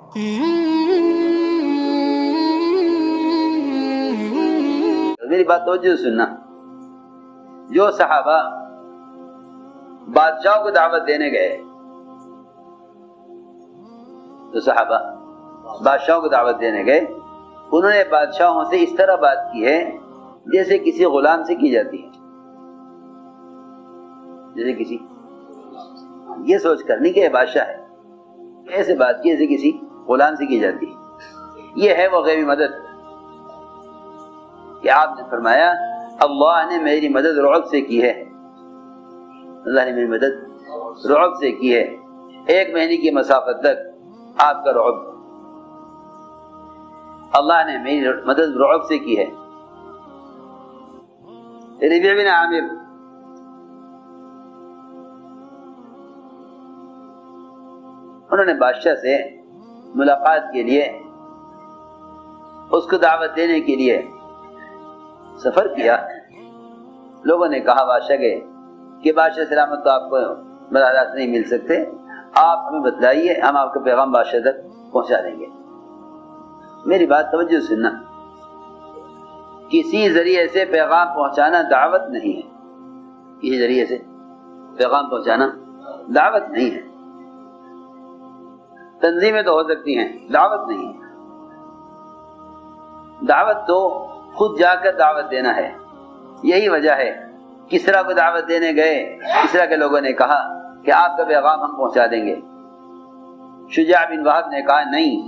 میری بات توجہ سننا. جو صحابہ بادشاہوں کو دعوت دینے گئے، جو صحابہ بادشاہوں کو دعوت دینے گئے، انہوں نے بادشاہوں سے اس طرح بات کی ہے جیسے کسی غلام سے کی جاتی ہے. جیسے کسی، یہ سوچ کر نہیں کہ یہ بادشاہ ہے، ایسے بات کی جیسے کسی غلام سے کی جاتی ہے. یہ ہے وہ غیبی مدد کہ آپ نے فرمایا اللہ نے میری مدد رعب سے کی ہے. اللہ نے میری مدد رعب سے کی ہے. 1 مہینے کی مسافت تک آپ کا رعب، اللہ نے میری مدد رعب سے کی ہے. ربیع بن عامر انہوں نے بادشاہ سے ملاقات کے لیے، اس کو دعوت دینے کے لیے سفر کیا. لوگوں نے کہا بادشاہ کے کہ بادشاہ سلامت تو آپ کو براہ راست نہیں مل سکتے، آپ ہمیں بتلائیے، ہم آپ کا پیغام بادشاہ تک پہنچا دیں گے. میری بات توجہ سننا، کسی ذریعے سے پیغام پہنچانا دعوت نہیں ہے. کسی ذریعے سے پیغام پہنچانا دعوت نہیں ہے. تنظیمیں تو ہو سکتی ہیں، دعوت نہیں ہے. دعوت تو خود جا کر دعوت دینا ہے. یہی وجہ ہے کسریٰ کو دعوت دینے گئے، کسریٰ کے لوگوں نے کہا کہ آپ کا پیغام ہم پہنچا دیں گے. شجاع بن وہب نے کہا نہیں،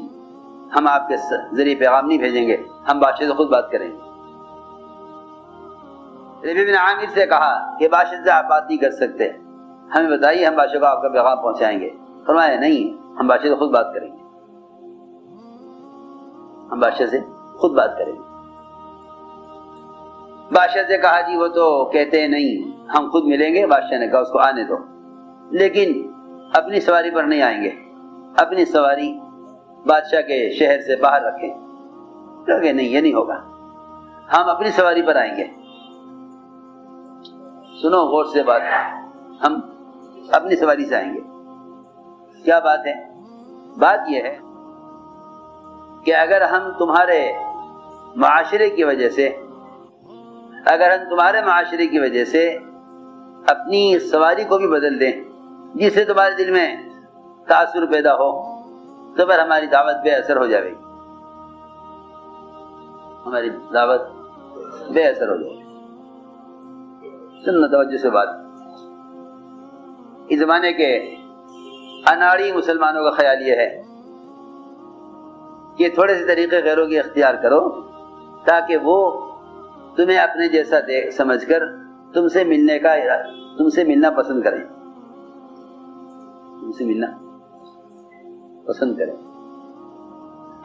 ہم آپ کے ذریعے پیغام نہیں بھیجیں گے، ہم بادشاہ سے خود بات کریں گے. ربیع بن عامر سے کہا کہ بادشاہ سے آپ بات نہیں کر سکتے، ہمیں بتائیے، ہم بادشاہ کو آپ کا پیغام پہنچائیں گے. فرمایا نہیں، ہم بادشاہ سے خود بات کریں گے، ہم بادشاہ سے خود بات کریں گے. بادشاہ سے کہا جی وہ تو کہتے ہیں نہیں، ہم خود ملیں گے. بادشاہ نے کہا اس کو آنے دو، لیکن اپنی سواری پر نہیں آئیں گے، اپنی سواری بادشاہ کے شہر سے باہر رکھیں. کہ نہیں، یہ نہیں ہوگا، ہم اپنی سواری پر آئیں گے. سنو غور سے بات، ہم اپنی سواری سے آئیں گے. کیا بات ہے؟ بات یہ ہے کہ اگر ہم تمہارے معاشرے کی وجہ سے، اگر ہم تمہارے معاشرے کی وجہ سے اپنی سواری کو بھی بدل دیں جس سے تمہارے دل میں تاثر پیدا ہو، تو پھر ہماری دعوت بے اثر ہو جائے گی، ہماری دعوت بے اثر ہو جائے گی. سننا توجہ سے بات. اس زمانے کے اناڑی مسلمانوں کا خیال یہ ہے کہ تھوڑے سے طریقے غیروں کی اختیار کرو تاکہ وہ تمہیں اپنے جیسا سمجھ کر تم سے ملنا پسند کریں، تم سے ملنا پسند کریں.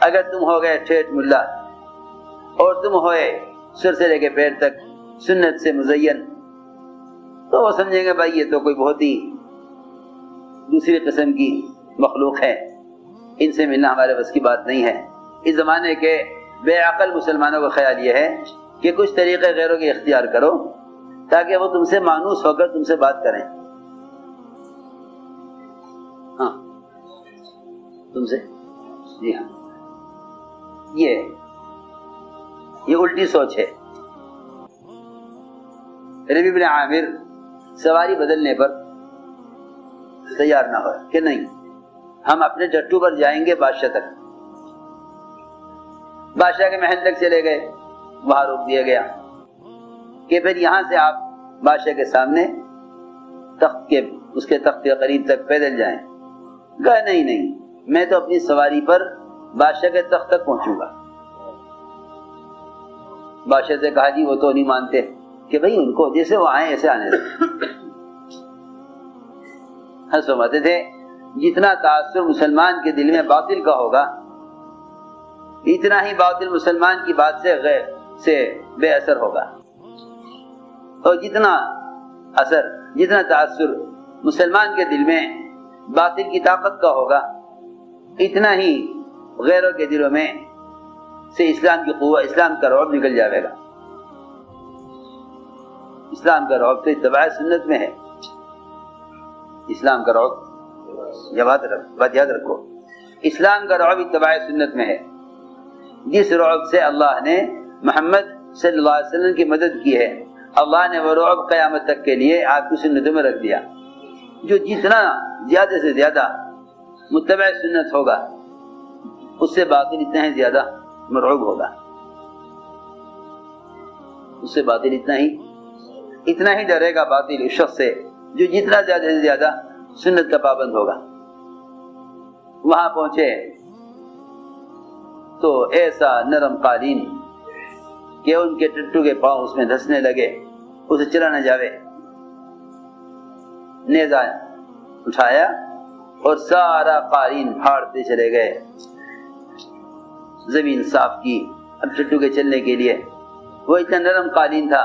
اگر تم ہو گئے ٹھیٹ ملا اور تم ہوئے سر سے لے کے پیر تک سنت سے مزین، تو وہ سمجھیں گے بھائی یہ تو کوئی بہت ہی دوسری قسم کی مخلوق ہے، ان سے ملنا ہمارے بس کی بات نہیں ہے. اس زمانے کے بے عقل مسلمانوں کا خیال یہ ہے کہ کچھ طریقے غیروں کے اختیار کرو تاکہ وہ تم سے مانوس ہو کر تم سے بات کریں. ہاں تم سے، جی ہاں، یہ الٹی سوچ ہے. ربیع بن عامر سواری بدلنے پر تیار نہ ہو کہ نہیں، ہم اپنے ٹٹو پر جائیں گے بادشاہ تک. بادشاہ کے محل تک چلے گئے، وہاں روک دیا گیا کہ پھر یہاں سے آپ بادشاہ کے سامنے اس کے تخت کے قریب تک پیدل جائیں. کہا نہیں، میں تو اپنی سواری پر بادشاہ کے تخت تک پہنچوں گا. بادشاہ سے کہا جی وہ تو نہیں مانتے کہ بھئی ان کو جیسے وہ آئیں ایسے آنے دیں. سمجھتے تھے جتنا تاثر مسلمان کے دل میں باطل کا ہوگا اتنا ہی باطل مسلمان کی بات سے بے اثر ہوگا، اور جتنا تاثر مسلمان کے دل میں باطل کی طاقت کا ہوگا اتنا ہی غیروں کے دلوں میں سے اسلام کی قوت، اسلام کا رعب نکل جائے گا. اسلام کا رعب تو اتباع سنت میں ہے. اسلام کا رعب، یہ بات یاد رکھو، اسلام کا رعب اتباع سنت میں ہے. جس رعب سے اللہ نے محمد صلی اللہ علیہ وسلم کی مدد کی ہے، اللہ نے وہ رعب قیامت تک کے لیے آپ کی سنتوں میں رکھ دیا. جو جتنا زیادہ سے زیادہ متبع سنت ہوگا اس سے باطل اتنا ہی زیادہ مرعوب ہوگا، اس سے باطل اتنا ہی ڈرے گا باطل اس شخص سے جو جتنا زیادہ سے زیادہ سنت کا پابند ہوگا. وہاں پہنچے تو ایسا نرم قالین کہ ان کے ٹٹو کے پاؤں اس میں دھسنے لگے، اسے چلا نہ جاوے. نیزہ اٹھایا اور سارا قالین پھاڑتے چلے گئے. زمین صاف کی اب ٹٹو کے چلنے کے لیے. وہ اتنا نرم قالین تھا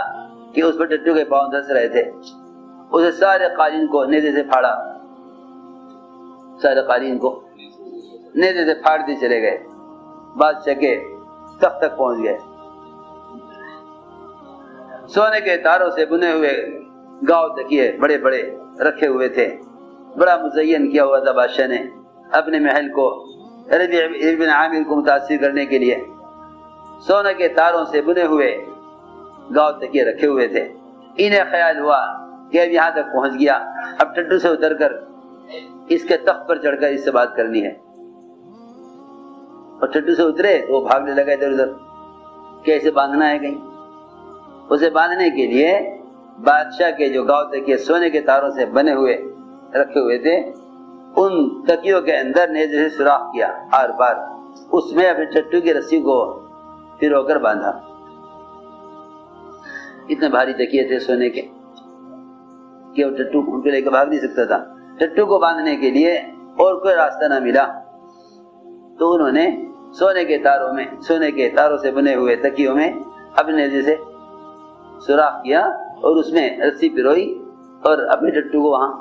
کہ اس پر ٹٹو کے پاؤں دھس رہے تھے. اسے سارے قالین کو نیزے سے پھاڑا، سارے قالین کو نیزے سے پھاڑتے چلے گئے. بادشاہ کے تخت تک پہنچ گئے. سونے کے تاروں سے بنے ہوئے گاؤ تکیے بڑے بڑے رکھے ہوئے تھے. بڑا مزین کیا ہوا تھا بادشاہ نے اپنے محل کو ربیع بن عامر کو متاثر کرنے کے لیے. سونے کے تاروں سے بنے ہوئے گاؤ تکیے رکھے ہوئے تھے. انہیں خیال ہوا کہ اب یہاں تک پہنچ گیا، اب ٹٹو سے اتر کر اس کے تخت پر چڑھ کر اس سے بات کرنی ہے. اور ٹٹو سے اترے تو وہ بھاگنے لگا ادھر ادھر کہ اسے باندھنا ہے کہیں. اسے باندھنے کے لیے بادشاہ کے جو گاؤ تکیے سونے کے تاروں سے بنے ہوئے رکھے ہوئے تھے، ان تکیوں کے اندر نیزے سے سوراخ کیا ہر بار. اس میں اپنے ٹٹو کی رسی کو پھرو کر باندھا. اتنے بھاری تکیے تھے سونے کے کہ وہ ٹٹو ان کو لے کے بھاگ نہیں سکتا تھا. ٹٹو کو باندھنے کے لیے اور کوئی راستہ نہ ملا تو انہوں نے سونے کے تاروں سے بنے ہوئے تکیوں میں اپنے نیزے سے سوراخ کیا اور اس میں رسی پروئی اور اپنے ٹٹو کو وہاں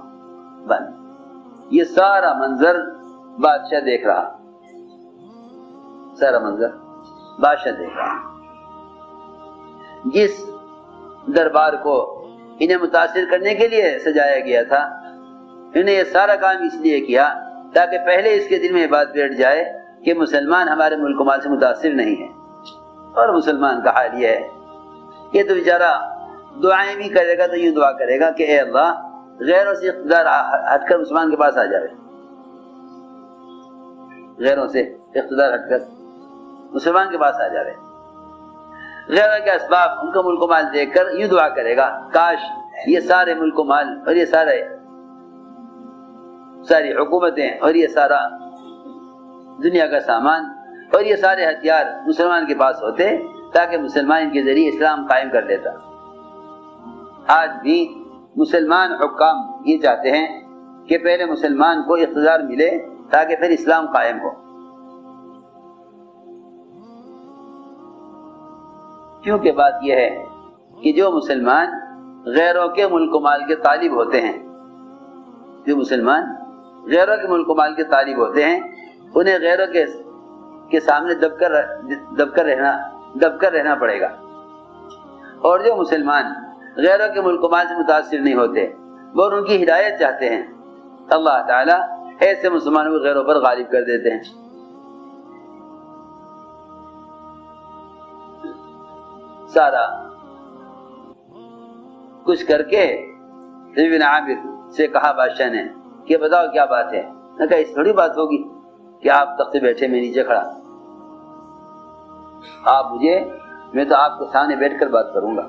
باندھ. یہ سارا منظر بادشاہ دیکھ رہا، سارا منظر بادشاہ دیکھ رہا. جس دربار کو انہیں متاثر کرنے کے لیے سجایا گیا تھا، انہیں یہ سارا کام اس لیے کیا تاکہ پہلے اس کے دل میں یہ بات بیٹھ جائے کہ مسلمان ہمارے ملک و مال سے متاثر نہیں ہے. اور مسلمان کا حال یہ ہے کہ تو بیچارہ دعائیں بھی کرے گا تو یوں دعا کرے گا کہ اے اللہ غیروں سے اقتدار ہٹ کر مسلمان کے پاس آ جائے، غیروں سے اقتدار ہٹ کر مسلمان کے پاس آ جائے. غیروں کے اسباب ان کا ملک و مال دیکھ کر یوں دعا کرے گا کاش یہ سارے ملک و مال اور یہ ساری حکومتیں اور یہ سارا دنیا کا سامان اور یہ سارے ہتھیار مسلمان کے پاس ہوتے تاکہ مسلمان ان کے ذریعے اسلام قائم کر لیتا. آج بھی مسلمان حکام یہ چاہتے ہیں کہ پہلے مسلمان کو اقتدار ملے تاکہ پھر اسلام قائم ہو. کیونکہ بات یہ ہے کہ جو مسلمان غیروں کے ملک و مال کے طالب ہوتے ہیں، جو مسلمان غیروں کے ملک و مال کے طالب ہوتے ہیں، انہیں غیروں کے سامنے دب کر رہنا پڑے گا. اور جو مسلمان غیروں کے ملک و مال سے متاثر نہیں ہوتے، وہ ان کی ہدایت چاہتے ہیں، اللہ تعالیٰ ایسے مسلمانوں کو غیروں پر غالب کر دیتے ہیں. سارا کچھ کر کے ربیع بن عامر سے کہا بادشاہ نے کہ بتاؤ کیا بات ہے. نے کہا اس تھوڑی بات ہوگی کہ آپ تخت سے بیٹھے میں نیچے کھڑا، میں تو آپ کے سامنے بیٹھ کر بات کروں گا.